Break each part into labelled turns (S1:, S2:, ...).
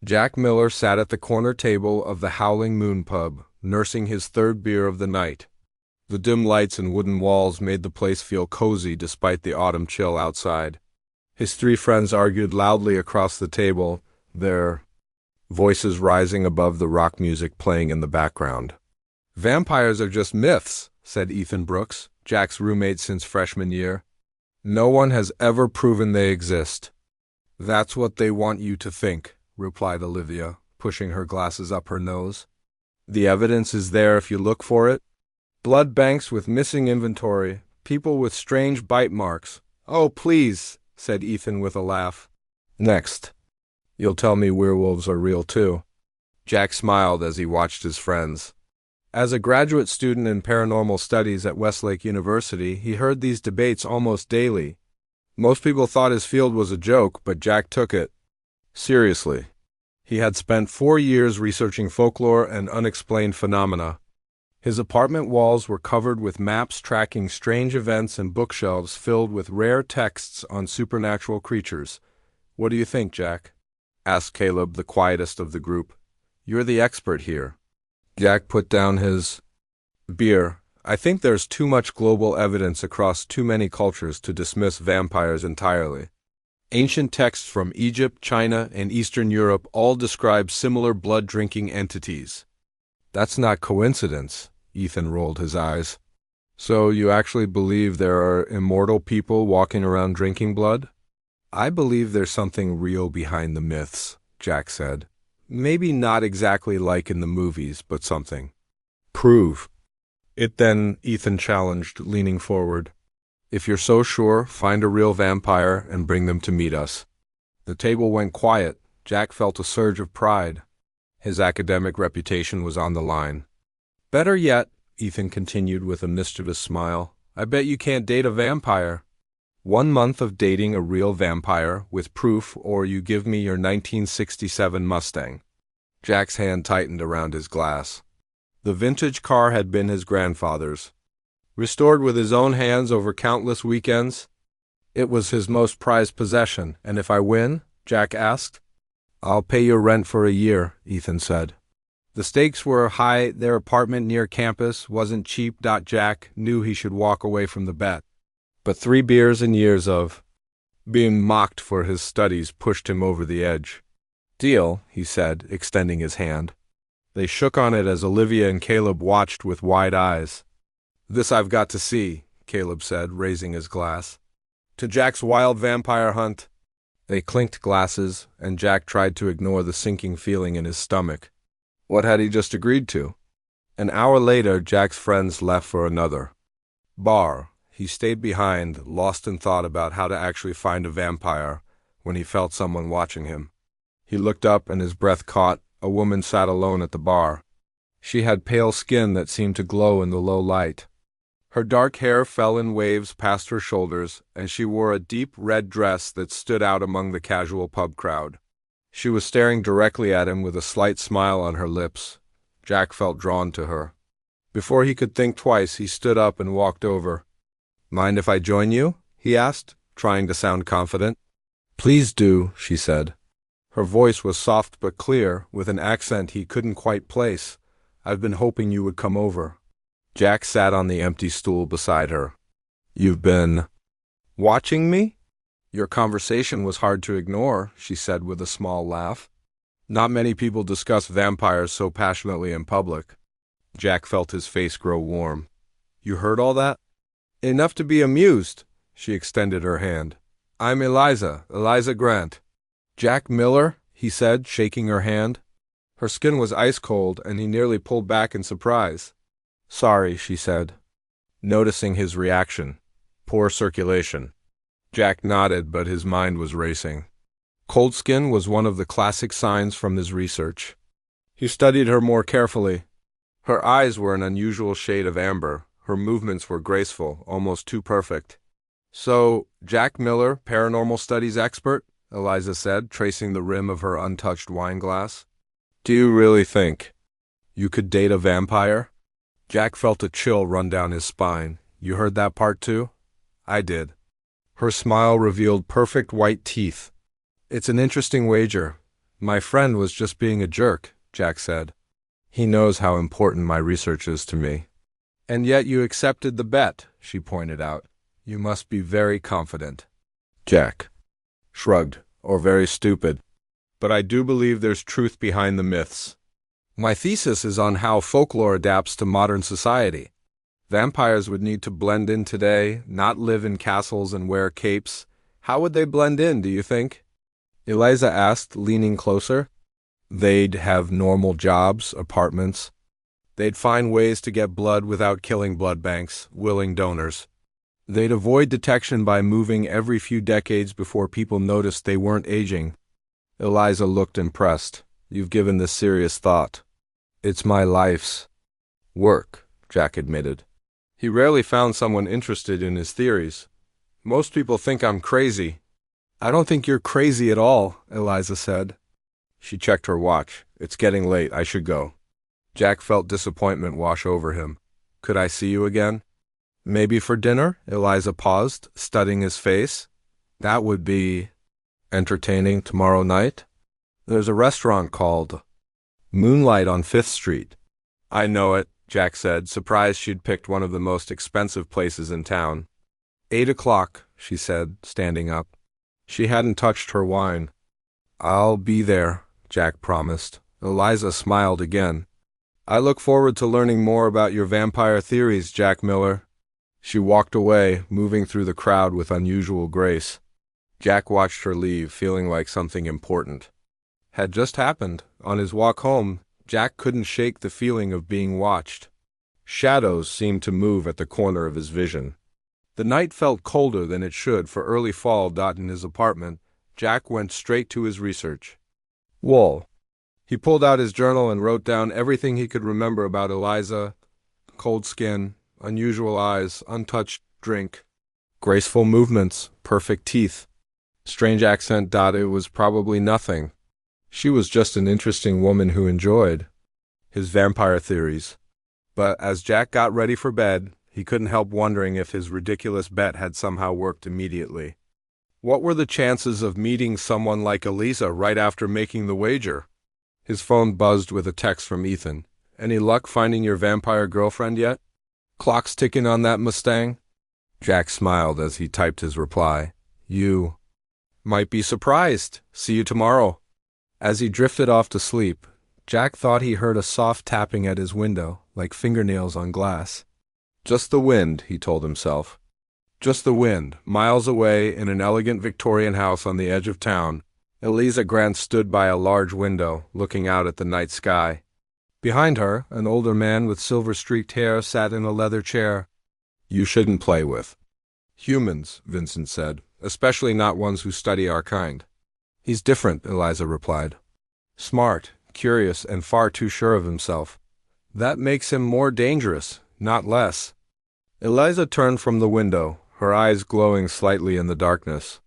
S1: Jack Miller sat at the corner table of the Howling Moon pub, nursing his third beer of the night. The dim lights and wooden walls made the place feel cozy despite the autumn chill outside. His three friends argued loudly across the table, their voices rising above the rock music playing in the background. "Vampires are just myths," said Ethan Brooks, Jack's roommate since freshman year. "No one has ever proven they exist." "That's what they want you to think," replied Olivia, pushing her glasses up her nose. "The evidence is there if you look for it. Blood banks with missing inventory, people with strange bite marks." "Oh, please," said Ethan with a laugh. "Next. You'll tell me werewolves are real too." Jack smiled as he watched his friends. As a graduate student in paranormal studies at Westlake University, he heard these debates almost daily. Most people thought his field was a joke, but Jack took it seriously. He had spent 4 years researching folklore and unexplained phenomena. His apartment walls were covered with maps tracking strange events and bookshelves filled with rare texts on supernatural creatures. "What do you think, Jack?" asked Caleb, the quietest of the group. "You're the expert here." Jack put down his beer. "I think there's too much global evidence across too many cultures to dismiss vampires entirely. Ancient texts from Egypt, China, and Eastern Europe all describe similar blood-drinking entities." "That's not coincidence," Ethan rolled his eyes. "So you actually believe there are immortal people walking around drinking blood?" "I believe there's something real behind the myths," Jack said. "Maybe not exactly like in the movies, but something." "Prove it then," Ethan challenged, leaning forward. "If you're so sure, find a real vampire and bring them to meet us." The table went quiet. Jack felt a surge of pride. His academic reputation was on the line. "Better yet," Ethan continued with a mischievous smile, "I bet you can't date a vampire. 1 month of dating a real vampire with proof, or you give me your 1967 Mustang." Jack's hand tightened around his glass. The vintage car had been his grandfather's. Restored with his own hands over countless weekends, it was his most prized possession. "And if I win?" Jack asked. "I'll pay your rent for a year," Ethan said. The stakes were high. Their apartment near campus wasn't cheap. Jack knew he should walk away from the bet. But 3 beers and years of being mocked for his studies pushed him over the edge. "Deal," he said, extending his hand. They shook on it as Olivia and Caleb watched with wide eyes. "This I've got to see," Caleb said, raising his glass. "To Jack's wild vampire hunt." They clinked glasses, and Jack tried to ignore the sinking feeling in his stomach. What had he just agreed to? An hour later, Jack's friends left for another bar. He stayed behind, lost in thought about how to actually find a vampire, when he felt someone watching him. He looked up and his breath caught. A woman sat alone at the bar. She had pale skin that seemed to glow in the low light. Her dark hair fell in waves past her shoulders, and she wore a deep red dress that stood out among the casual pub crowd. She was staring directly at him with a slight smile on her lips. Jack felt drawn to her. Before he could think twice, he stood up and walked over. "Mind if I join you?" he asked, trying to sound confident. "Please do," she said. Her voice was soft but clear, with an accent he couldn't quite place. "I've been hoping you would come over." Jack sat on the empty stool beside her. "You've been watching me?" "Your conversation was hard to ignore," she said with a small laugh. "Not many people discuss vampires so passionately in public." Jack felt his face grow warm. "You heard all that?" "Enough to be amused." She extended her hand. "I'm Eliza Grant." "Jack Miller," he said, shaking her hand. Her skin was ice cold, and he nearly pulled back in surprise. "Sorry," she said, noticing his reaction. "Poor circulation." Jack nodded, but his mind was racing. Cold skin was one of the classic signs from his research. He studied her more carefully. Her eyes were an unusual shade of amber. Her movements were graceful, almost too perfect. "So, Jack Miller, paranormal studies expert?" Eliza said, tracing the rim of her untouched wine glass. "Do you really think you could date a vampire?" Jack felt a chill run down his spine. "You heard that part too?" "I did." Her smile revealed perfect white teeth. "It's an interesting wager. My friend was just being a jerk, Jack said. He knows how important my research is to me. And yet you accepted the bet, she pointed out. You must be very confident. Jack shrugged. Or very stupid. But I do believe there's truth behind the myths. My thesis is on how folklore adapts to modern society. Vampires would need to blend in today, not live in castles and wear capes. How would they blend in, do you think? Eliza asked, leaning closer. They'd have normal jobs, apartments. They'd find ways to get blood without killing blood banks, willing donors. They'd avoid detection by moving every few decades before people noticed they weren't aging. Eliza looked impressed. You've given this serious thought. It's my life's work, Jack admitted. He rarely found someone interested in his theories. Most people think I'm crazy. I don't think you're crazy at all, Eliza said. She checked her watch. It's getting late. I should go. Jack felt disappointment wash over him. Could I see you again? Maybe for dinner? Eliza paused, studying his face. That would be entertaining tomorrow night. There's a restaurant called Moonlight on 5th Street. I know it, Jack said, surprised she'd picked one of the most expensive places in town. 8 o'clock, she said, standing up. She hadn't touched her wine. I'll be there, Jack promised. Eliza smiled again. I look forward to learning more about your vampire theories, Jack Miller. She walked away, moving through the crowd with unusual grace. Jack watched her leave, feeling like something important had just happened. On his walk home, Jack couldn't shake the feeling of being watched. Shadows seemed to move at the corner of his vision. The night felt colder than it should for early fall. In his apartment, Jack went straight to his research. Wall. He pulled out his journal and wrote down everything he could remember about Eliza. Cold skin, unusual eyes, untouched drink, graceful movements, perfect teeth, strange accent. It was probably nothing. She was just an interesting woman who enjoyed his vampire theories. But as Jack got ready for bed, he couldn't help wondering if his ridiculous bet had somehow worked immediately. What were the chances of meeting someone like Eliza right after making the wager? His phone buzzed with a text from Ethan. Any luck finding your vampire girlfriend yet? Clock's ticking on that Mustang? Jack smiled as he typed his reply. You might be surprised. See you tomorrow. As he drifted off to sleep, Jack thought he heard a soft tapping at his window, like fingernails on glass. Just the wind, he told himself. Just the wind. Miles away, in an elegant Victorian house on the edge of town, Eliza Grant stood by a large window, looking out at the night sky. Behind her, an older man with silver-streaked hair sat in a leather chair. You shouldn't play with humans, Vincent said, especially not ones who study our kind. He's different, Eliza replied. Smart, curious, and far too sure of himself. That makes him more dangerous, not less. Eliza turned from the window, her eyes glowing slightly in the darkness.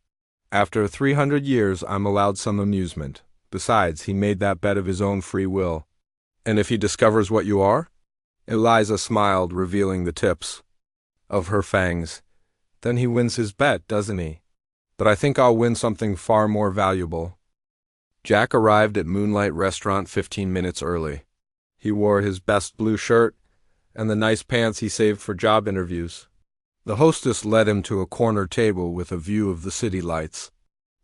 S1: After 300 years, I'm allowed some amusement. Besides, he made that bet of his own free will. And if he discovers what you are? Eliza smiled, revealing the tips of her fangs. Then he wins his bet, doesn't he? But I think I'll win something far more valuable. Jack arrived at Moonlight Restaurant 15 minutes early. He wore his best blue shirt and the nice pants he saved for job interviews. The hostess led him to a corner table with a view of the city lights.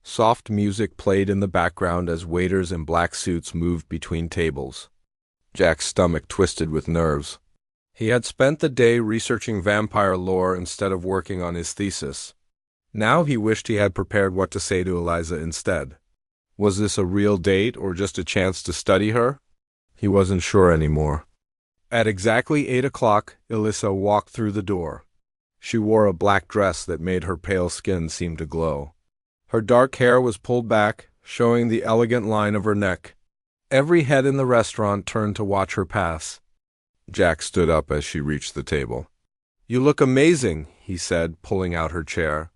S1: Soft music played in the background as waiters in black suits moved between tables. Jack's stomach twisted with nerves. He had spent the day researching vampire lore instead of working on his thesis. Now he wished he had prepared what to say to Eliza instead. Was this a real date or just a chance to study her? He wasn't sure anymore. At exactly 8 o'clock, Eliza walked through the door. She wore a black dress that made her pale skin seem to glow. Her dark hair was pulled back, showing the elegant line of her neck. Every head in the restaurant turned to watch her pass. Jack stood up as she reached the table. You look amazing, he said, pulling out her chair.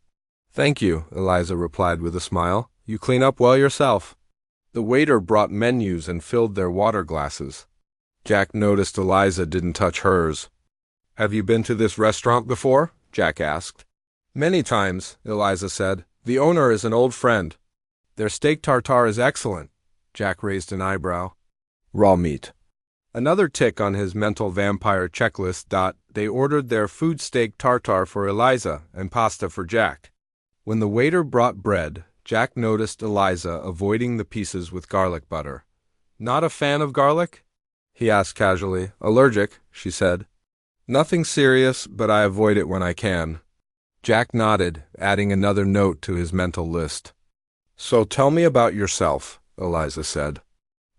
S1: Thank you, Eliza replied with a smile. You clean up well yourself. The waiter brought menus and filled their water glasses. Jack noticed Eliza didn't touch hers. Have you been to this restaurant before? Jack asked. Many times, Eliza said. The owner is an old friend. Their steak tartare is excellent. Jack raised an eyebrow. Raw meat. Another tick on his mental vampire checklist. They ordered their food steak tartare for Eliza and pasta for Jack. When the waiter brought bread, Jack noticed Eliza avoiding the pieces with garlic butter. Not a fan of garlic? He asked casually. Allergic, she said. Nothing serious, but I avoid it when I can. Jack nodded, adding another note to his mental list. So tell me about yourself, Eliza said.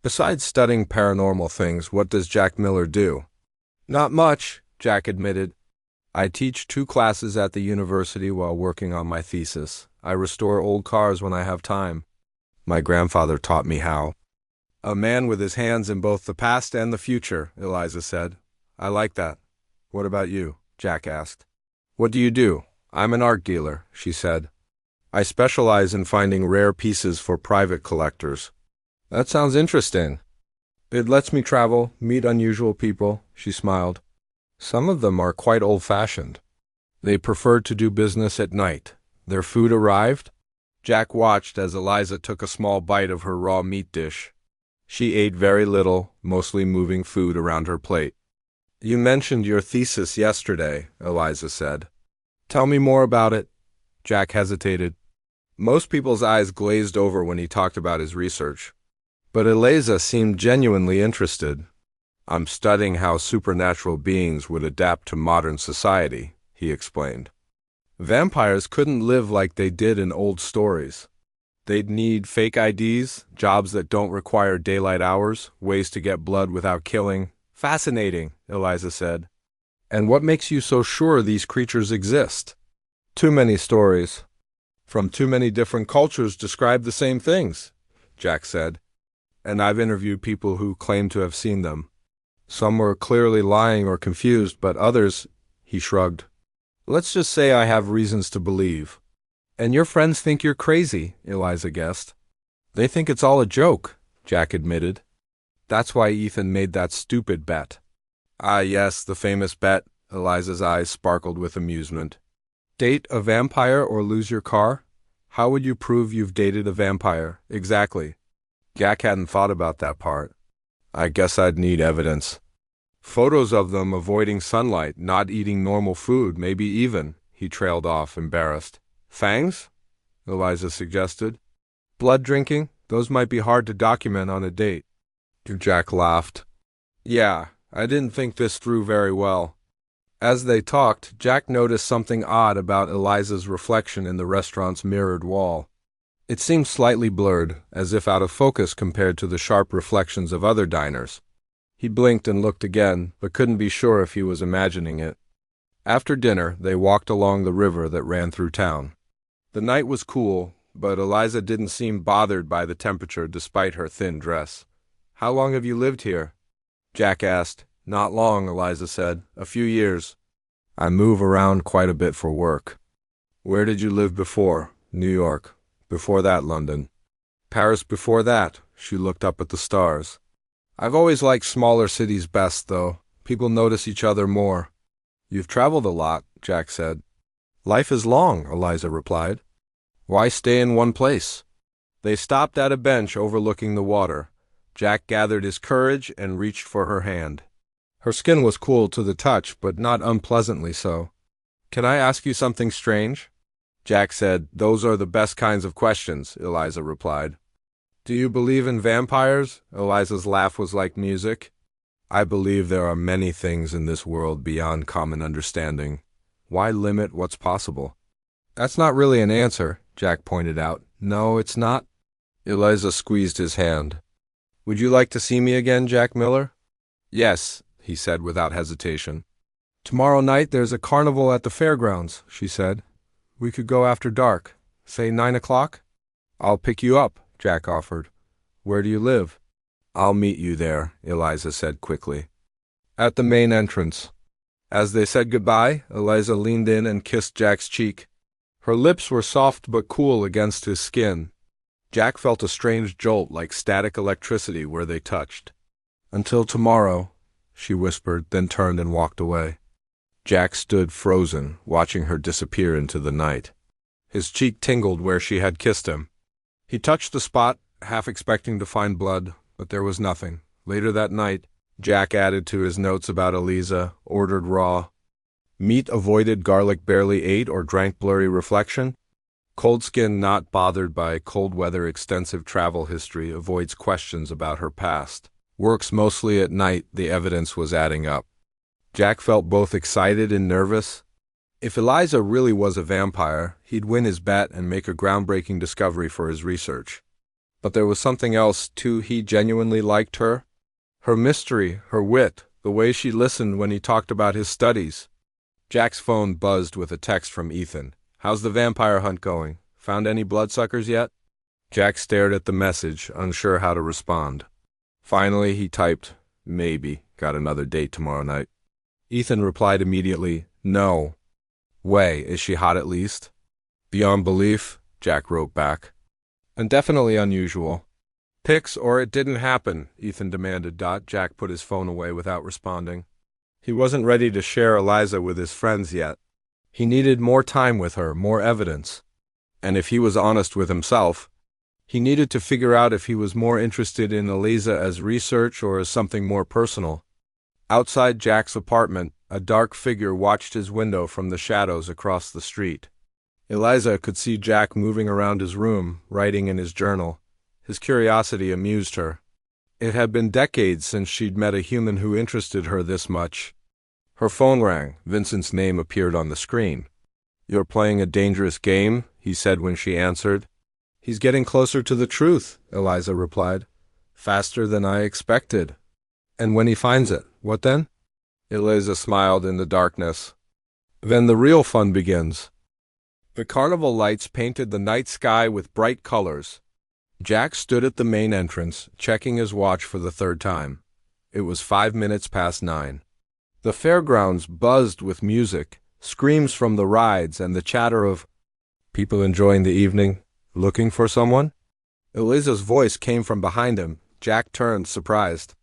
S1: Besides studying paranormal things, what does Jack Miller do? Not much, Jack admitted. I teach 2 classes at the university while working on my thesis. I restore old cars when I have time. My grandfather taught me how. A man with his hands in both the past and the future, Eliza said. I like that. What about you? Jack asked. What do you do? I'm an art dealer, she said. I specialize in finding rare pieces for private collectors. That sounds interesting. It lets me travel, meet unusual people, she smiled. Some of them are quite old-fashioned. They prefer to do business at night. Their food arrived? Jack watched as Eliza took a small bite of her raw meat dish. She ate very little, mostly moving food around her plate. You mentioned your thesis yesterday, Eliza said. Tell me more about it. Jack hesitated. Most people's eyes glazed over when he talked about his research. But Eliza seemed genuinely interested. I'm studying how supernatural beings would adapt to modern society, he explained. Vampires couldn't live like they did in old stories. They'd need fake IDs, jobs that don't require daylight hours, ways to get blood without killing. Fascinating, Eliza said. And what makes you so sure these creatures exist? Too many stories. From too many different cultures describe the same things, Jack said. And I've interviewed people who claim to have seen them. Some were clearly lying or confused, but others, he shrugged. Let's just say I have reasons to believe. And your friends think you're crazy, Eliza guessed. They think it's all a joke, Jack admitted. That's why Ethan made that stupid bet. Ah, yes, the famous bet, Eliza's eyes sparkled with amusement. Date a vampire or lose your car? How would you prove you've dated a vampire? Exactly. Jack hadn't thought about that part. I guess I'd need evidence. Photos of them avoiding sunlight, not eating normal food, maybe even, he trailed off, embarrassed. Fangs? Eliza suggested. Blood drinking? Those might be hard to document on a date. Jack laughed. Yeah, I didn't think this through very well. As they talked, Jack noticed something odd about Eliza's reflection in the restaurant's mirrored wall. It seemed slightly blurred, as if out of focus compared to the sharp reflections of other diners. He blinked and looked again, but couldn't be sure if he was imagining it. After dinner, they walked along the river that ran through town. The night was cool, but Eliza didn't seem bothered by the temperature despite her thin dress. How long have you lived here? Jack asked. Not long, Eliza said. A few years. I move around quite a bit for work. Where did you live before? New York. Before that, London. Paris before that. She looked up at the stars. I've always liked smaller cities best, though. People notice each other more. You've traveled a lot, Jack said. Life is long, Eliza replied. Why stay in one place? They stopped at a bench overlooking the water. Jack gathered his courage and reached for her hand. Her skin was cool to the touch, but not unpleasantly so. Can I ask you something strange? Jack said, Those are the best kinds of questions, Eliza replied. Do you believe in vampires? Eliza's laugh was like music. I believe there are many things in this world beyond common understanding. Why limit what's possible? That's not really an answer, Jack pointed out. No, it's not. Eliza squeezed his hand. Would you like to see me again, Jack Miller? Yes, he said without hesitation. Tomorrow night there's a carnival at the fairgrounds, she said. We could go after dark. Say 9 o'clock? I'll pick you up, Jack offered. Where do you live? I'll meet you there, Eliza said quickly. At the main entrance. As they said goodbye, Eliza leaned in and kissed Jack's cheek. Her lips were soft but cool against his skin. Jack felt a strange jolt like static electricity where they touched. Until tomorrow, she whispered, then turned and walked away. Jack stood frozen, watching her disappear into the night. His cheek tingled where she had kissed him. He touched the spot, half expecting to find blood, but there was nothing. Later that night, Jack added to his notes about Eliza, ordered raw meat, avoided garlic, barely ate or drank, blurry reflection. Cold skin, not bothered by cold weather, extensive travel history, avoids questions about her past. Works mostly at night. The evidence was adding up. Jack felt both excited and nervous. If Eliza really was a vampire, he'd win his bet and make a groundbreaking discovery for his research. But there was something else, too. He genuinely liked her. Her mystery, her wit, the way she listened when he talked about his studies. Jack's phone buzzed with a text from Ethan. "How's the vampire hunt going? Found any bloodsuckers yet?" Jack stared at the message, unsure how to respond. Finally, he typed, "Maybe. Got another date tomorrow night." Ethan replied immediately, "No way. Is she hot at least?" "Beyond belief," Jack wrote back. "And definitely unusual." "Pics or it didn't happen," Ethan demanded. Jack put his phone away without responding. He wasn't ready to share Eliza with his friends yet. He needed more time with her, more evidence. And if he was honest with himself, he needed to figure out if he was more interested in Eliza as research or as something more personal. Outside Jack's apartment, a dark figure watched his window from the shadows across the street. Eliza could see Jack moving around his room, writing in his journal. His curiosity amused her. It had been decades since she'd met a human who interested her this much. Her phone rang. Vincent's name appeared on the screen. "You're playing a dangerous game," he said when she answered. "He's getting closer to the truth," Eliza replied. "Faster than I expected." "And when he finds it, what then?" Eliza smiled in the darkness. "Then the real fun begins." The carnival lights painted the night sky with bright colors. Jack stood at the main entrance, checking his watch for the third time. It was 5 minutes past 9. The fairgrounds buzzed with music, screams from the rides, and the chatter of people enjoying the evening, looking for someone. Eliza's voice came from behind him. Jack turned, surprised.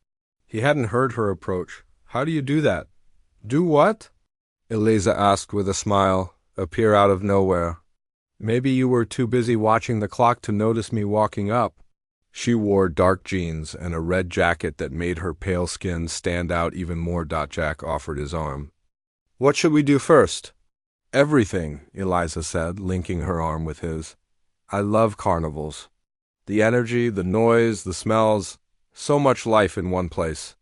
S1: He hadn't heard her approach. "How do you do that?" "Do what?" Eliza asked with a smile, appear out of nowhere. "Maybe you were too busy watching the clock to notice me walking up." She wore dark jeans and a red jacket that made her pale skin stand out even more. Jack offered his arm. "What should we do first?" "Everything," Eliza said, linking her arm with his. "I love carnivals. The energy, the noise, the smells, so much life in one place."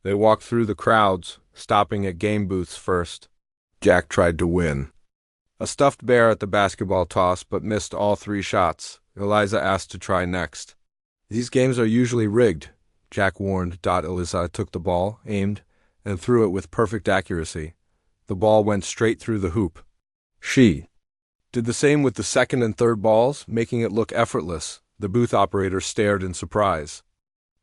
S1: They walked through the crowds, stopping at game booths first. Jack tried to win. A stuffed bear at the basketball toss, but missed all 3 shots. Eliza asked to try next. "These games are usually rigged," Jack warned. Eliza took the ball, aimed, and threw it with perfect accuracy. The ball went straight through the hoop. She did the same with the second and third balls, making it look effortless. The booth operator stared in surprise.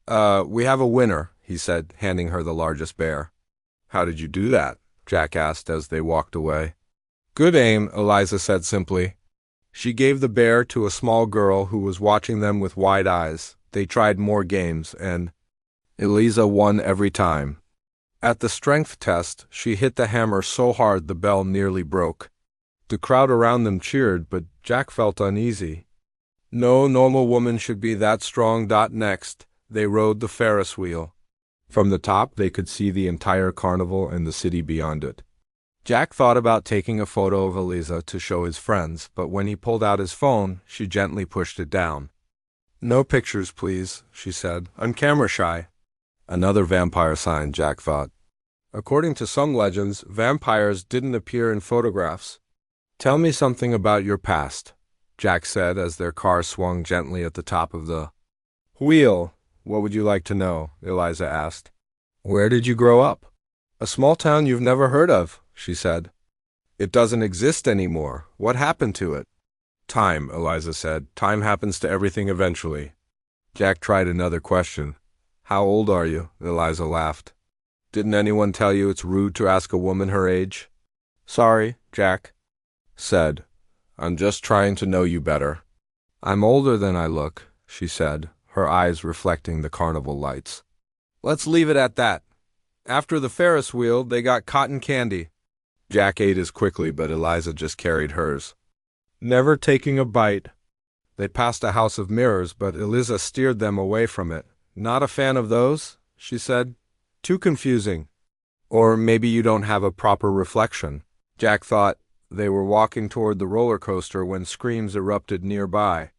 S1: We have a winner," he said, handing her the largest bear. "How did you do that?" Jack asked as they walked away. "Good aim," Eliza said simply. She gave the bear to a small girl who was watching them with wide eyes. They tried more games, and Eliza won every time. At the strength test, she hit the hammer so hard the bell nearly broke. The crowd around them cheered, but Jack felt uneasy. No normal woman should be that strong. Next, they rode the Ferris wheel. From the top, they could see the entire carnival and the city beyond it. Jack thought about taking a photo of Eliza to show his friends, but when he pulled out his phone, she gently pushed it down. "No pictures, please," she said. "I'm camera shy." Another vampire sign, Jack thought. According to some legends, vampires didn't appear in photographs. "Tell me something about your past," Jack said as their car swung gently at the top of the wheel. "What would you like to know?" Eliza asked. "Where did you grow up?" "A small town you've never heard of," she said. "It doesn't exist anymore. What happened to it?" "Time," Eliza said. "Time happens to everything eventually." Jack tried another question. "How old are you?" Eliza laughed. "Didn't anyone tell you it's rude to ask a woman her age?" "Sorry," Jack said. "I'm just trying to know you better." "I'm older than I look," she said, her eyes reflecting the carnival lights. "Let's leave it at that. After the Ferris wheel, they got cotton candy." Jack ate his quickly, but Eliza just carried hers, never taking a bite. They passed a house of mirrors, but Eliza steered them away from it. Not a fan of those, she said. Too confusing. Or maybe you don't have a proper reflection. Jack thought. They were walking toward the roller coaster when screams erupted nearby.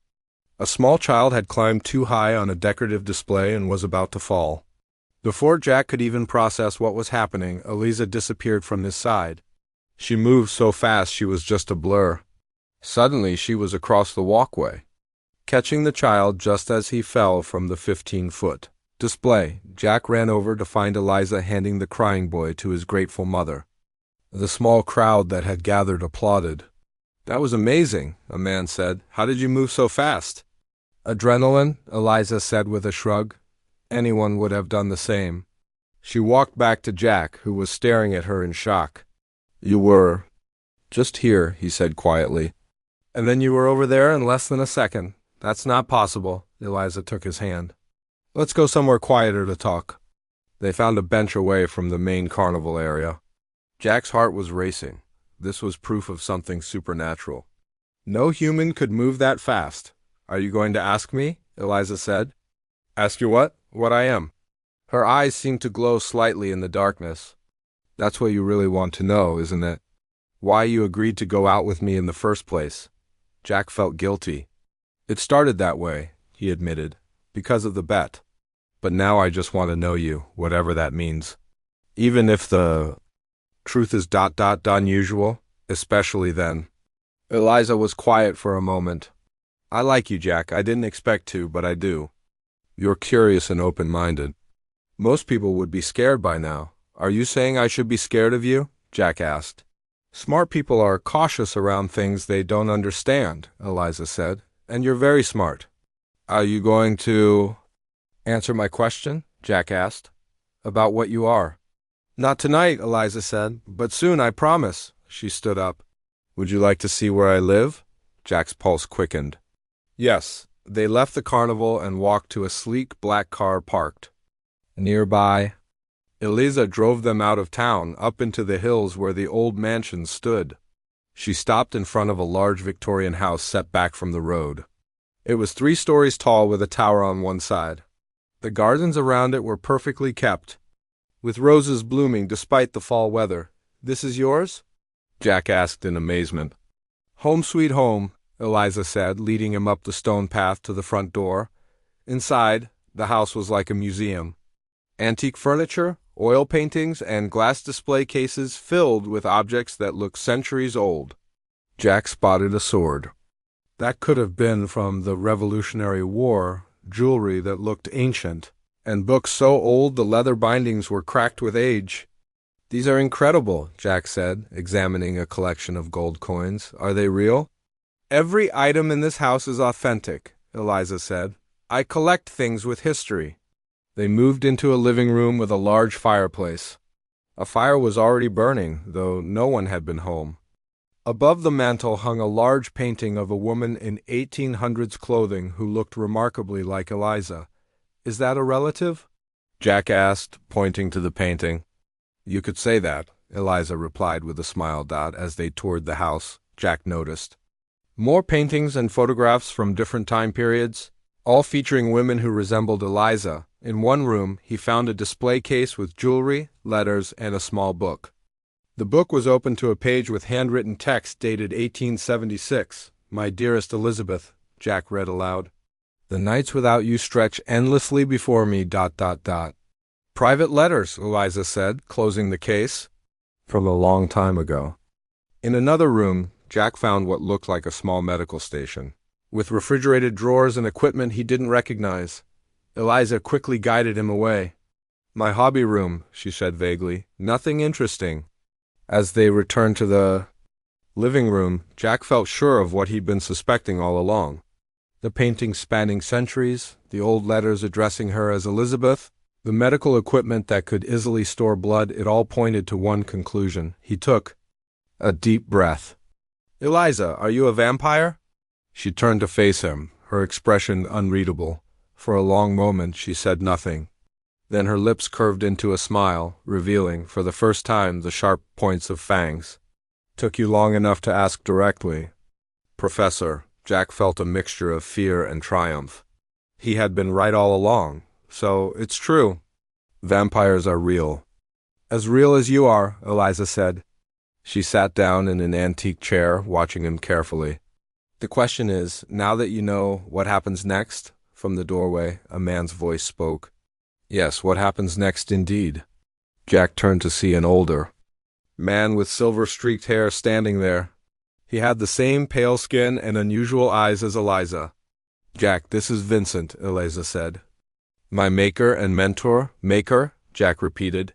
S1: A small child had climbed too high on a decorative display and was about to fall. Before Jack could even process what was happening, Eliza disappeared from his side. She moved so fast she was just a blur. Suddenly she was across the walkway, catching the child just as he fell from the 15-foot display. Jack ran over to find Eliza handing the crying boy to his grateful mother. The small crowd that had gathered applauded. That was amazing, a man said. How did you move so fast? Adrenaline, Eliza said with a shrug. Anyone would have done the same. She walked back to Jack, who was staring at her in shock. You were just here, he said quietly. And then you were over there in less than a second. That's not possible, Eliza took his hand. Let's go somewhere quieter to talk. They found a bench away from the main carnival area. Jack's heart was racing. This was proof of something supernatural. No human could move that fast. Are you going to ask me? Eliza said. Ask you what? What I am. Her eyes seemed to glow slightly in the darkness. That's what you really want to know, isn't it? Why you agreed to go out with me in the first place. Jack felt guilty. It started that way, he admitted, because of the bet. But now I just want to know you, whatever that means. Even if the truth is unusual, especially then. Eliza was quiet for a moment. I like you, Jack. I didn't expect to, but I do. You're curious and open-minded. Most people would be scared by now. Are you saying I should be scared of you? Jack asked. Smart people are cautious around things they don't understand, Eliza said. And you're very smart. Are you going to answer my question? Jack asked. About what you are. Not tonight, Eliza said, but soon, I promise. She stood up. Would you like to see where I live? Jack's pulse quickened. Yes. They left the carnival and walked to a sleek black car parked nearby. Eliza drove them out of town, up into the hills where the old mansion stood. She stopped in front of a large Victorian house set back from the road. It was 3 stories tall with a tower on one side. The gardens around it were perfectly kept, with roses blooming despite the fall weather. This is yours? Jack asked in amazement. Home sweet home, Eliza said, leading him up the stone path to the front door. Inside, the house was like a museum. Antique furniture, oil paintings, and glass display cases filled with objects that looked centuries old. Jack spotted a sword. That could have been from the Revolutionary War, jewelry that looked ancient, and books so old the leather bindings were cracked with age. These are incredible, Jack said, examining a collection of gold coins. Are they real? Every item in this house is authentic, Eliza said. I collect things with history. They moved into a living room with a large fireplace. A fire was already burning, though no one had been home. Above the mantel hung a large painting of a woman in 1800s clothing who looked remarkably like Eliza. Is that a relative? Jack asked, pointing to the painting. You could say that, Eliza replied with a smile. As they toured the house, Jack noticed more paintings and photographs from different time periods, all featuring women who resembled Eliza. In one room, he found a display case with jewelry, letters, and a small book. The book was open to a page with handwritten text dated 1876. My dearest Elizabeth, Jack read aloud. The nights without you stretch endlessly before me. Private letters, Eliza said, closing the case. From a long time ago. In another room, Jack found what looked like a small medical station, with refrigerated drawers and equipment he didn't recognize. Eliza quickly guided him away. My hobby room, she said vaguely. Nothing interesting. As they returned to the living room, Jack felt sure of what he'd been suspecting all along. The paintings spanning centuries, the old letters addressing her as Elizabeth, the medical equipment that could easily store blood, it all pointed to one conclusion. He took a deep breath. Eliza, are you a vampire? She turned to face him, her expression unreadable. For a long moment she said nothing. Then her lips curved into a smile, revealing, for the first time, the sharp points of fangs. Took you long enough to ask directly. Professor, Jack felt a mixture of fear and triumph. He had been right all along, so it's true. Vampires are real. As real as you are, Eliza said. She sat down in an antique chair, watching him carefully. The question is, now that you know what happens next, from the doorway, a man's voice spoke. Yes, what happens next indeed. Jack turned to see an older man with silver-streaked hair standing there. He had the same pale skin and unusual eyes as Eliza. Jack, this is Vincent, Eliza said. My maker and mentor? Maker? Jack repeated.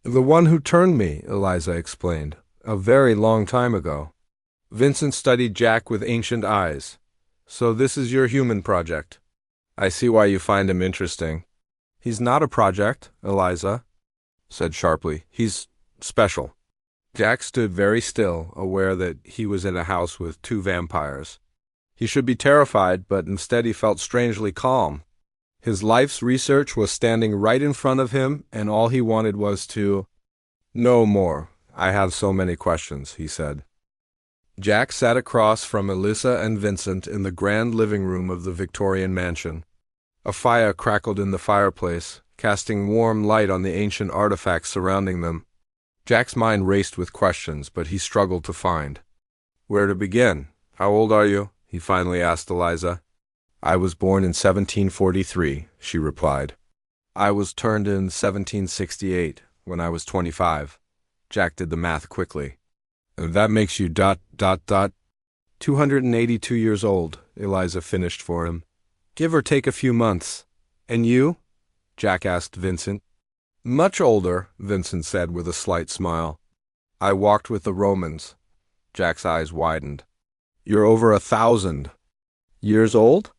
S1: The one who turned me, Eliza explained, a very long time ago. Vincent studied Jack with ancient eyes. So this is your human project. I see why you find him interesting. He's not a project, Eliza said sharply. He's special. Jack stood very still, aware that he was in a house with two vampires. He should be terrified, but instead he felt strangely calm. His life's research was standing right in front of him, and all he wanted was to know more. I have so many questions, he said. Jack sat across from Elissa and Vincent in the grand living room of the Victorian mansion. A fire crackled in the fireplace, casting warm light on the ancient artifacts surrounding them. Jack's mind raced with questions, but he struggled to find where to begin. How old are you? He finally asked Eliza. I was born in 1743, she replied. I was turned in 1768, when I was 25. Jack did the math quickly. That makes you ... 282 years old, Eliza finished for him. Give or take a few months. And you? Jack asked Vincent. Much older, Vincent said with a slight smile. I walked with the Romans. Jack's eyes widened. You're over 1,000 years old?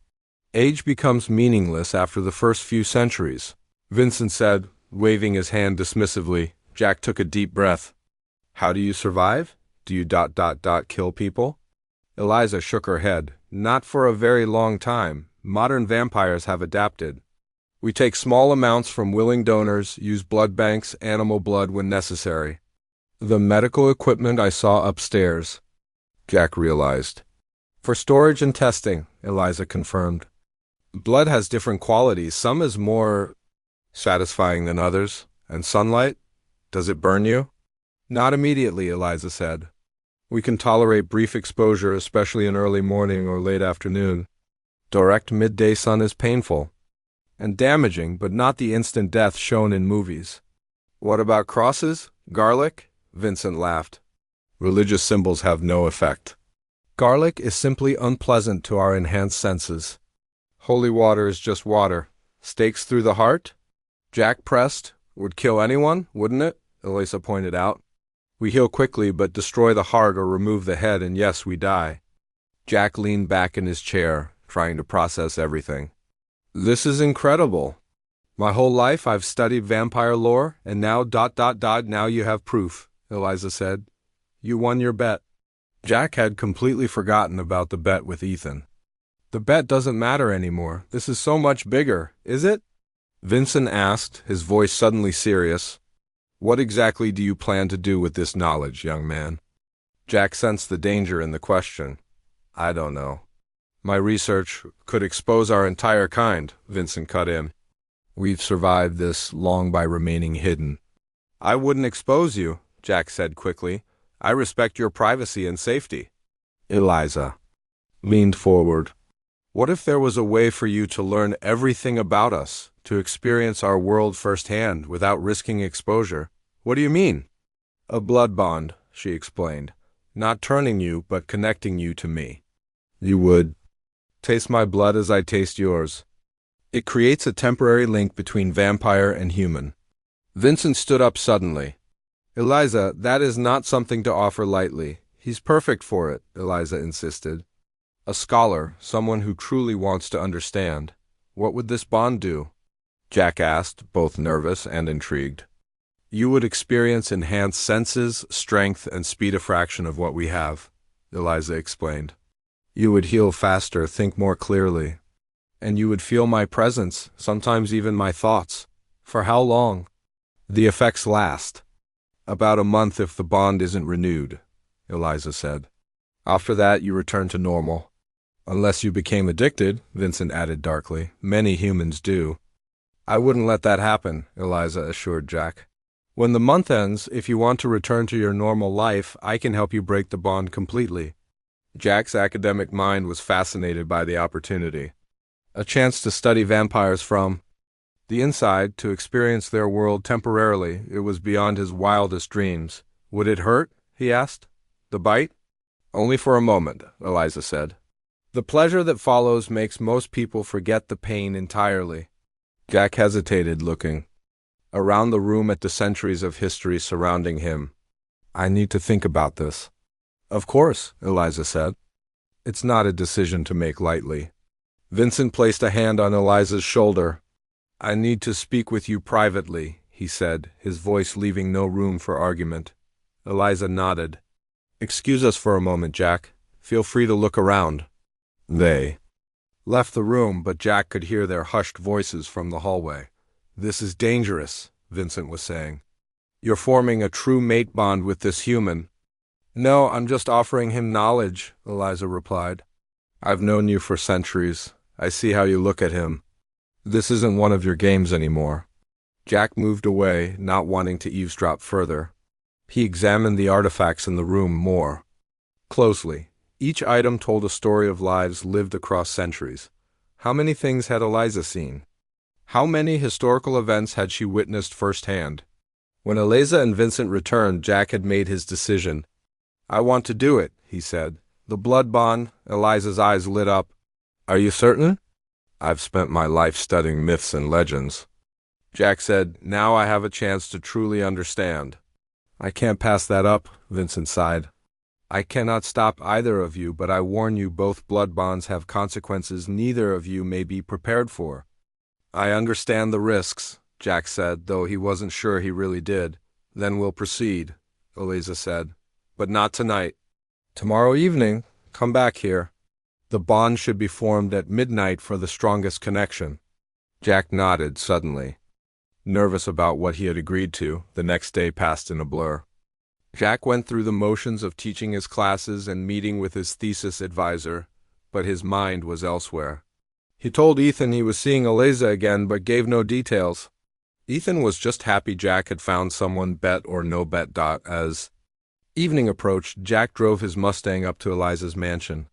S1: Age becomes meaningless after the first few centuries, Vincent said, waving his hand dismissively. Jack took a deep breath. How do you survive? Do you ... kill people? Eliza shook her head. Not for a very long time. Modern vampires have adapted. We take small amounts from willing donors, use blood banks, animal blood when necessary. The medical equipment I saw upstairs, Jack realized. For storage and testing, Eliza confirmed. Blood has different qualities. Some is more satisfying than others. And sunlight? Does it burn you? Not immediately, Eliza said. We can tolerate brief exposure, especially in early morning or late afternoon. Direct midday sun is painful and damaging, but not the instant death shown in movies. What about crosses? Garlic? Vincent laughed. Religious symbols have no effect. Garlic is simply unpleasant to our enhanced senses. Holy water is just water. Stakes through the heart? Jack pressed. Would kill anyone, wouldn't it? Elisa pointed out. We heal quickly, but destroy the heart or remove the head, and yes, we die. Jack leaned back in his chair, trying to process everything. This is incredible. My whole life I've studied vampire lore, and now ... now you have proof, Eliza said. You won your bet. Jack had completely forgotten about the bet with Ethan. The bet doesn't matter anymore. This is so much bigger, is it? Vincent asked, his voice suddenly serious. What exactly do you plan to do with this knowledge, young man? Jack sensed the danger in the question. I don't know. My research could expose our entire kind, Vincent cut in. We've survived this long by remaining hidden. I wouldn't expose you, Jack said quickly. I respect your privacy and safety. Eliza leaned forward. What if there was a way for you to learn everything about us, to experience our world firsthand without risking exposure? What do you mean? A blood bond, she explained. Not turning you, but connecting you to me. You would taste my blood as I taste yours. It creates a temporary link between vampire and human. Vincent stood up suddenly. Eliza, that is not something to offer lightly. He's perfect for it, Eliza insisted. A scholar, someone who truly wants to understand. What would this bond do? Jack asked, both nervous and intrigued. You would experience enhanced senses, strength, and speed a fraction of what we have, Eliza explained. You would heal faster, think more clearly. And you would feel my presence, sometimes even my thoughts. For how long? The effects last. About a month if the bond isn't renewed, Eliza said. After that, you return to normal. Unless you became addicted, Vincent added darkly. Many humans do. I wouldn't let that happen, Eliza assured Jack. When the month ends, if you want to return to your normal life, I can help you break the bond completely. Jack's academic mind was fascinated by the opportunity. A chance to study vampires from the inside, to experience their world temporarily. It was beyond his wildest dreams. Would it hurt? He asked. The bite? Only for a moment, Eliza said. The pleasure that follows makes most people forget the pain entirely. Jack hesitated, looking around the room at the centuries of history surrounding him. I need to think about this. Of course, Eliza said. It's not a decision to make lightly. Vincent placed a hand on Eliza's shoulder. I need to speak with you privately, he said, his voice leaving no room for argument. Eliza nodded. Excuse us for a moment, Jack. Feel free to look around. They left the room, but Jack could hear their hushed voices from the hallway. This is dangerous, Vincent was saying. You're forming a true mate bond with this human. No, I'm just offering him knowledge, Eliza replied. I've known you for centuries. I see how you look at him. This isn't one of your games anymore. Jack moved away, not wanting to eavesdrop further. He examined the artifacts in the room more closely. Each item told a story of lives lived across centuries. How many things had Eliza seen? How many historical events had she witnessed firsthand? When Eliza and Vincent returned, Jack had made his decision. I want to do it, he said. The blood bond. Eliza's eyes lit up. Are you certain? I've spent my life studying myths and legends. Jack said, now I have a chance to truly understand. I can't pass that up, Vincent sighed. I cannot stop either of you, but I warn you both blood bonds have consequences neither of you may be prepared for. I understand the risks, Jack said, though he wasn't sure he really did. Then we'll proceed, Eliza said. But not tonight. Tomorrow evening, come back here. The bond should be formed at midnight for the strongest connection. Jack nodded suddenly. Nervous about what he had agreed to, the next day passed in a blur. Jack went through the motions of teaching his classes and meeting with his thesis advisor, but his mind was elsewhere. He told Ethan he was seeing Eliza again, but gave no details. Ethan was just happy Jack had found someone bet or no bet. As evening approached, Jack drove his Mustang up to Eliza's mansion.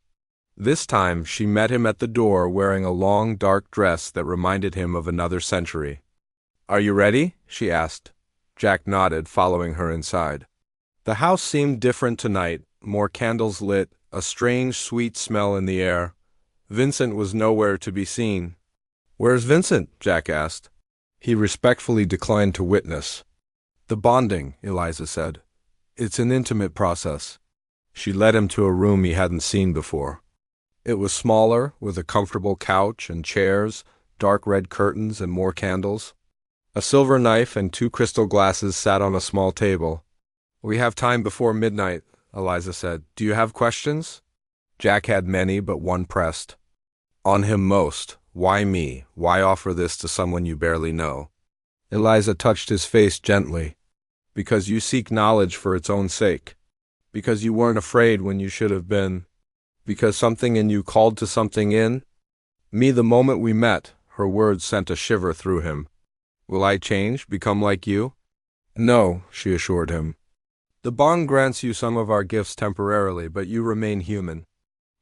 S1: This time, she met him at the door wearing a long, dark dress that reminded him of another century. Are you ready? She asked. Jack nodded, following her inside. The house seemed different tonight, more candles lit, a strange, sweet smell in the air. Vincent was nowhere to be seen. Where's Vincent? Jack asked. He respectfully declined to witness. The bonding, Eliza said. It's an intimate process. She led him to a room he hadn't seen before. It was smaller, with a comfortable couch and chairs, dark red curtains and more candles. A silver knife and 2 crystal glasses sat on a small table. We have time before midnight, Eliza said. Do you have questions? Jack had many, but one pressed on him most. Why me? Why offer this to someone you barely know? Eliza touched his face gently. Because you seek knowledge for its own sake. Because you weren't afraid when you should have been. Because something in you called to something in. Me the moment we met, her words sent a shiver through him. Will I change, become like you? No, she assured him. The bond grants you some of our gifts temporarily, but you remain human.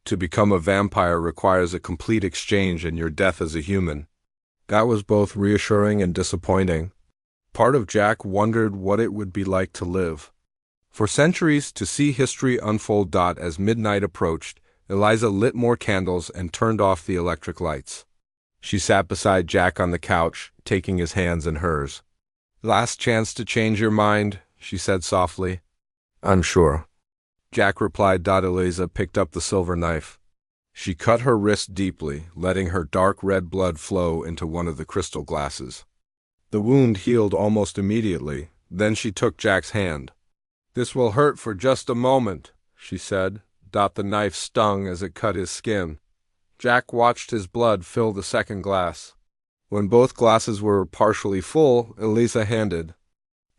S1: To become a vampire requires a complete exchange in your death as a human. That was both reassuring and disappointing. Part of Jack wondered what it would be like to live. For centuries, to see history unfold. As midnight approached, Eliza lit more candles and turned off the electric lights. She sat beside Jack on the couch, taking his hands in hers. Last chance to change your mind, she said softly. I'm sure. Jack replied. Eliza picked up the silver knife. She cut her wrist deeply, letting her dark red blood flow into one of the crystal glasses. The wound healed almost immediately. Then she took Jack's hand. This will hurt for just a moment, she said. The knife stung as it cut his skin. Jack watched his blood fill the second glass. When both glasses were partially full, Eliza handed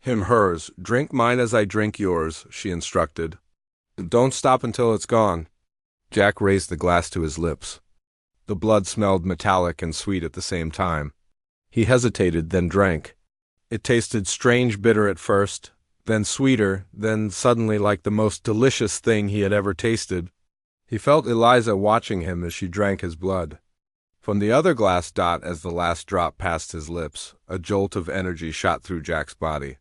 S1: him hers. Drink mine as I drink yours, she instructed. Don't stop until it's gone. Jack raised the glass to his lips. The blood smelled metallic and sweet at the same time. He hesitated, then drank. It tasted strange bitter at first, then sweeter, then suddenly like the most delicious thing he had ever tasted. He felt Eliza watching him as she drank his blood. From the other glass dot, as the last drop passed his lips, a jolt of energy shot through Jack's body.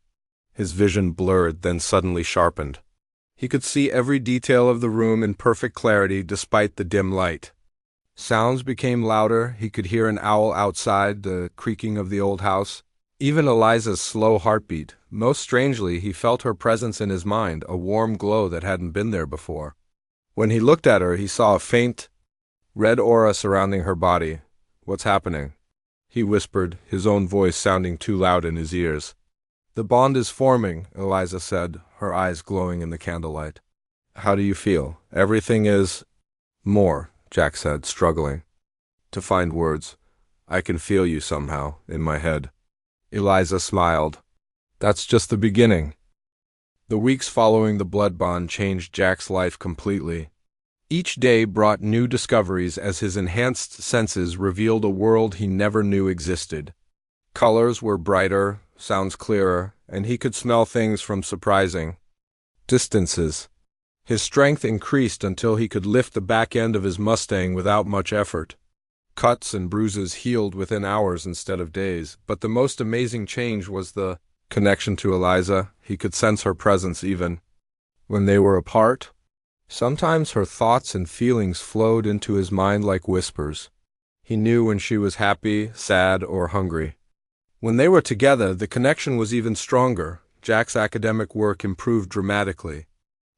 S1: His vision blurred, then suddenly sharpened. He could see every detail of the room in perfect clarity despite the dim light. Sounds became louder. He could hear an owl outside, the creaking of the old house. Even Eliza's slow heartbeat. Most strangely, he felt her presence in his mind, a warm glow that hadn't been there before. When he looked at her, he saw a faint, red aura surrounding her body. "What's happening?" he whispered, his own voice sounding too loud in his ears. "The bond is forming," Eliza said, her eyes glowing in the candlelight. "How do you feel?" "Everything is—" "More," Jack said, struggling to find words. "I can feel you somehow, in my head." Eliza smiled. "That's just the beginning." The weeks following the blood bond changed Jack's life completely. Each day brought new discoveries as his enhanced senses revealed a world he never knew existed. Colors were brighter, sounds clearer, and he could smell things from surprising distances. His strength increased until he could lift the back end of his Mustang without much effort. Cuts and bruises healed within hours instead of days, but the most amazing change was the connection to Eliza. He could sense her presence even when they were apart. Sometimes her thoughts and feelings flowed into his mind like whispers. He knew when she was happy, sad, or hungry. When they were together, the connection was even stronger. Jack's academic work improved dramatically.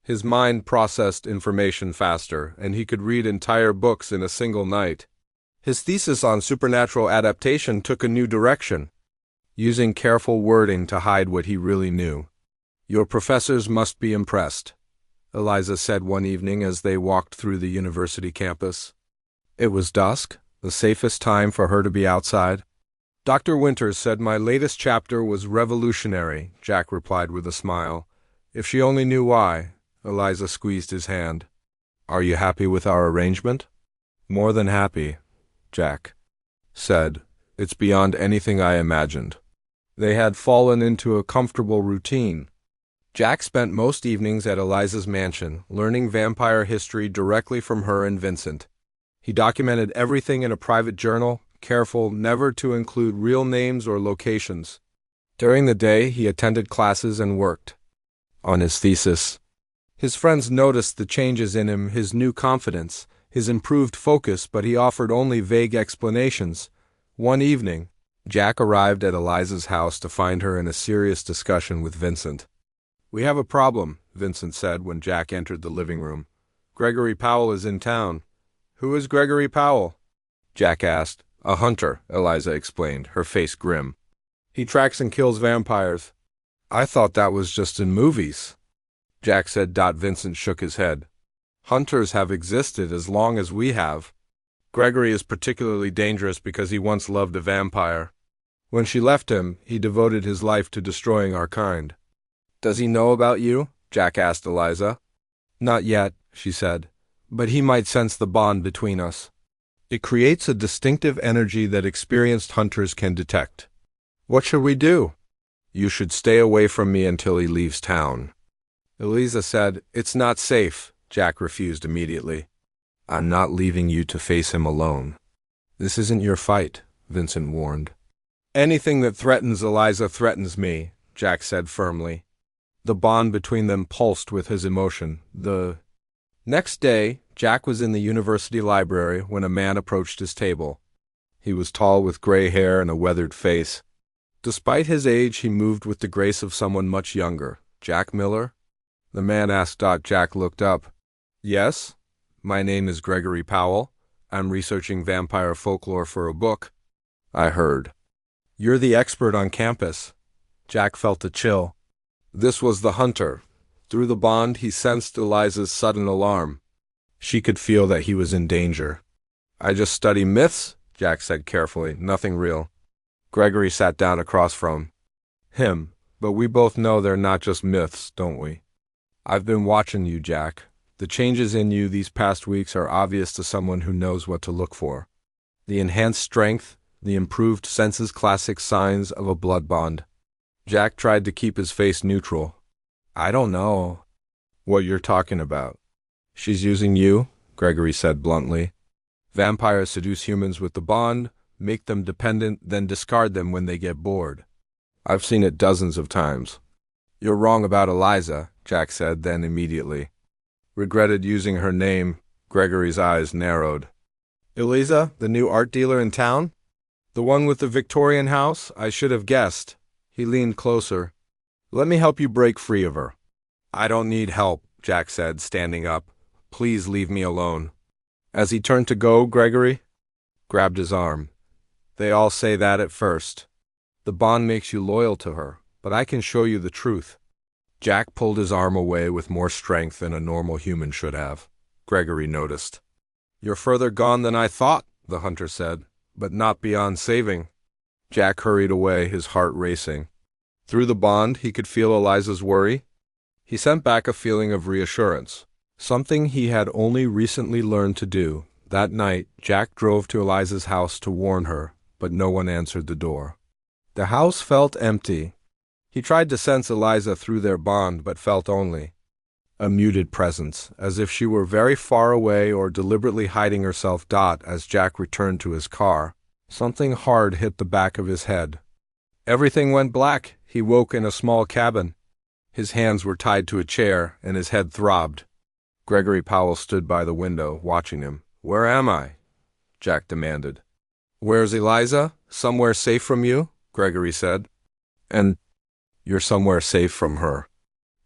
S1: His mind processed information faster, and he could read entire books in a single night. His thesis on supernatural adaptation took a new direction, using careful wording to hide what he really knew. "Your professors must be impressed," Eliza said one evening as they walked through the university campus. It was dusk, the safest time for her to be outside. "Dr. Winters said my latest chapter was revolutionary," Jack replied with a smile. If she only knew why. Eliza squeezed his hand. "Are you happy with our arrangement?" "More than happy," Jack said. "It's beyond anything I imagined." They had fallen into a comfortable routine. Jack spent most evenings at Eliza's mansion, learning vampire history directly from her and Vincent. He documented everything in a private journal, careful never to include real names or locations. During the day, he attended classes and worked on his thesis. His friends noticed the changes in him, his new confidence, his improved focus, but he offered only vague explanations. One evening, Jack arrived at Eliza's house to find her in a serious discussion with Vincent. "We have a problem," Vincent said when Jack entered the living room. "Gregory Powell is in town." "Who is Gregory Powell?" Jack asked. "A hunter," Eliza explained, her face grim. "He tracks and kills vampires." "I thought that was just in movies," Jack said. Vincent shook his head. "Hunters have existed as long as we have. Gregory is particularly dangerous because he once loved a vampire. When she left him, he devoted his life to destroying our kind." "Does he know about you?" Jack asked Eliza. "Not yet," she said, "but he might sense the bond between us. It creates a distinctive energy that experienced hunters can detect." "What should we do?" "You should stay away from me until he leaves town." Eliza said, "It's not safe." Jack refused immediately. "I'm not leaving you to face him alone." "This isn't your fight," Vincent warned. "Anything that threatens Eliza threatens me," Jack said firmly. The bond between them pulsed with his emotion. The next day, Jack was in the university library when a man approached his table. He was tall with gray hair and a weathered face. Despite his age, he moved with the grace of someone much younger. "Jack Miller?" the man asked. Jack looked up. "Yes, my name is Gregory Powell. I'm researching vampire folklore for a book." "I heard. You're the expert on campus." Jack felt a chill. This was the hunter. Through the bond, he sensed Eliza's sudden alarm. She could feel that he was in danger. "I just study myths," Jack said carefully. "Nothing real." Gregory sat down across from him. "But we both know they're not just myths, don't we?" "I've been watching you, Jack." The changes in you these past weeks are obvious to someone who knows what to look for. The enhanced strength, the improved senses, classic signs of a blood bond. Jack tried to keep his face neutral. I don't know what you're talking about. She's using you, Gregory said bluntly. Vampires seduce humans with the bond, make them dependent, then discard them when they get bored. I've seen it dozens of times. You're wrong about Eliza, Jack said, then immediately regretted using her name. Gregory's eyes narrowed. Eliza, the new art dealer in town? The one with the Victorian house? I should have guessed. He leaned closer. Let me help you break free of her. I don't need help, Jack said, standing up. Please leave me alone. As he turned to go, Gregory grabbed his arm. They all say that at first. The bond makes you loyal to her, but I can show you the truth. Jack pulled his arm away with more strength than a normal human should have. Gregory noticed. You're further gone than I thought, the hunter said, but not beyond saving. Jack hurried away, his heart racing. Through the bond, he could feel Eliza's worry. He sent back a feeling of reassurance, something he had only recently learned to do. That night, Jack drove to Eliza's house to warn her, but no one answered the door. The house felt empty. He tried to sense Eliza through their bond, but felt only a muted presence, as if she were very far away or deliberately hiding herself. As Jack returned to his car, something hard hit the back of his head. Everything went black. He woke in a small cabin. His hands were tied to a chair, and his head throbbed. Gregory Powell stood by the window, watching him. Where am I? Jack demanded. Where's Eliza? Somewhere safe from you? Gregory said. And you're somewhere safe from her.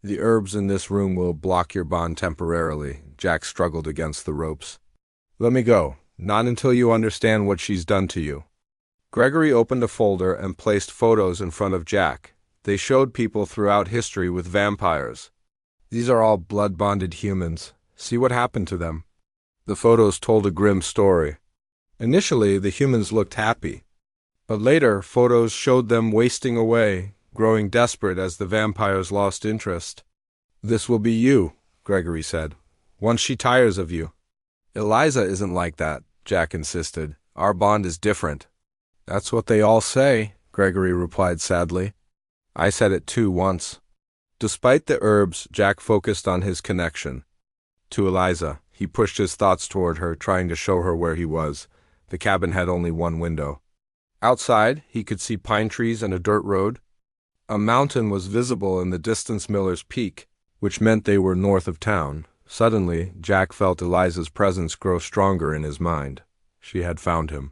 S1: The herbs in this room will block your bond temporarily. Jack struggled against the ropes. Let me go. Not until you understand what she's done to you. Gregory opened a folder and placed photos in front of Jack. They showed people throughout history with vampires. These are all blood-bonded humans. See what happened to them. The photos told a grim story. Initially, the humans looked happy. But later, photos showed them wasting away, growing desperate as the vampires lost interest. This will be you, Gregory said, once she tires of you. Eliza isn't like that, Jack insisted. Our bond is different. That's what they all say, Gregory replied sadly. I said it too once. Despite the herbs, Jack focused on his connection to Eliza. He pushed his thoughts toward her, trying to show her where he was. The cabin had only one window. Outside, he could see pine trees and a dirt road. A mountain was visible in the distance, Miller's Peak, which meant they were north of town. Suddenly, Jack felt Eliza's presence grow stronger in his mind. She had found him.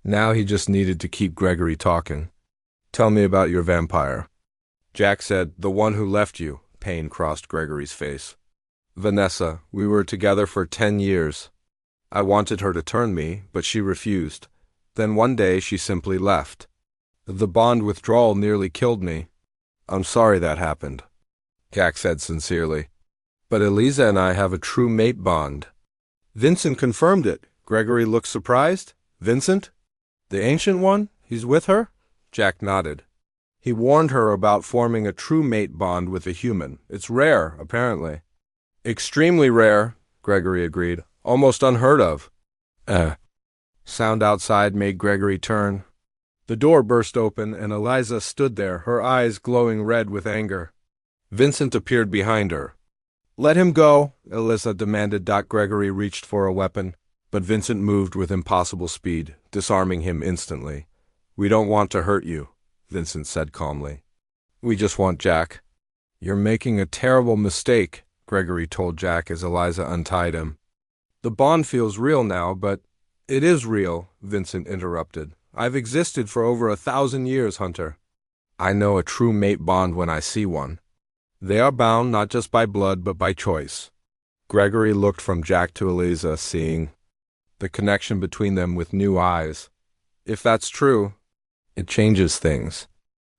S1: Now he just needed to keep Gregory talking. Tell me about your vampire. Jack said, the one who left you. Pain crossed Gregory's face. Vanessa, we were together for 10 years. I wanted her to turn me, but she refused. Then one day she simply left. The bond withdrawal nearly killed me. I'm sorry that happened, Jack said sincerely. But Eliza and I have a true mate bond. Vincent confirmed it. Gregory looked surprised. Vincent? The ancient one? He's with her? Jack nodded. He warned her about forming a true mate bond with a human. It's rare, apparently. Extremely rare, Gregory agreed. Almost unheard of. Sound outside made Gregory turn. The door burst open, and Eliza stood there, her eyes glowing red with anger. Vincent appeared behind her. Let him go, Eliza demanded. Gregory reached for a weapon, but Vincent moved with impossible speed, disarming him instantly. We don't want to hurt you, Vincent said calmly. We just want Jack. You're making a terrible mistake, Gregory told Jack as Eliza untied him. The bond feels real now, but it is real, Vincent interrupted. I've existed for over 1,000 years, Hunter. I know a true mate bond when I see one. They are bound not just by blood, but by choice. Gregory looked from Jack to Eliza, seeing the connection between them with new eyes. If that's true, it changes things.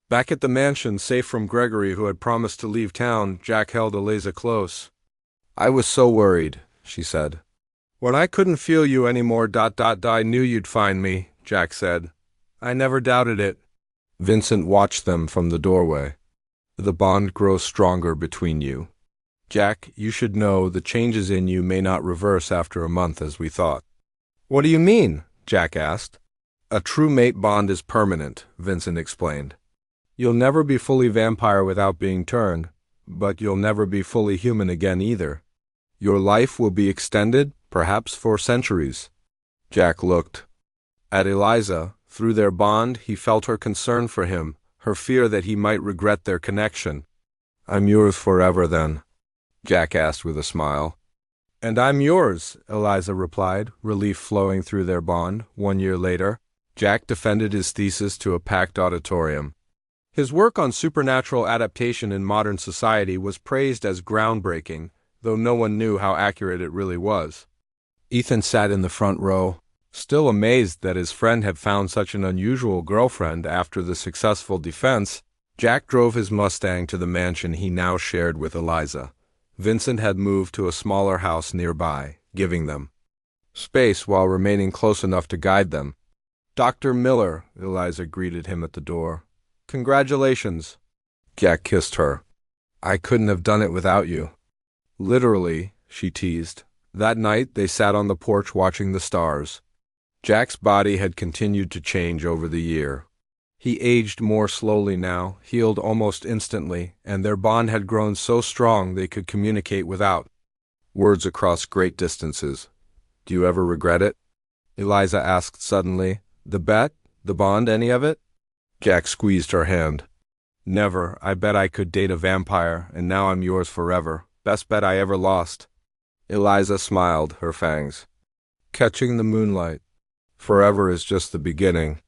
S1: Back at the mansion, safe from Gregory, who had promised to leave town, Jack held Eliza close. I was so worried, she said. When I couldn't feel you anymore, I knew you'd find me, Jack said. I never doubted it. Vincent watched them from the doorway. The bond grows stronger between you. Jack, you should know the changes in you may not reverse after a month as we thought. What do you mean? Jack asked. A true mate bond is permanent, Vincent explained. You'll never be fully vampire without being turned, but you'll never be fully human again either. Your life will be extended, perhaps for centuries. Jack looked at Eliza. Through their bond, he felt her concern for him, her fear that he might regret their connection. I'm yours forever, then? Jack asked with a smile. And I'm yours, Eliza replied, relief flowing through their bond. 1 year later, Jack defended his thesis to a packed auditorium. His work on supernatural adaptation in modern society was praised as groundbreaking, though no one knew how accurate it really was. Ethan sat in the front row, still amazed that his friend had found such an unusual girlfriend after the successful defense. Jack drove his Mustang to the mansion he now shared with Eliza. Vincent had moved to a smaller house nearby, giving them space while remaining close enough to guide them. Dr. Miller, Eliza greeted him at the door. Congratulations. Jack kissed her. I couldn't have done it without you. Literally, she teased. That night they sat on the porch watching the stars. Jack's body had continued to change over the year. He aged more slowly now, healed almost instantly, and their bond had grown so strong they could communicate without words across great distances. Do you ever regret it? Eliza asked suddenly. The bet? The bond, any of it? Jack squeezed her hand. Never. I bet I could date a vampire, and now I'm yours forever. Best bet I ever lost. Eliza smiled, her fangs catching the moonlight. Forever is just the beginning.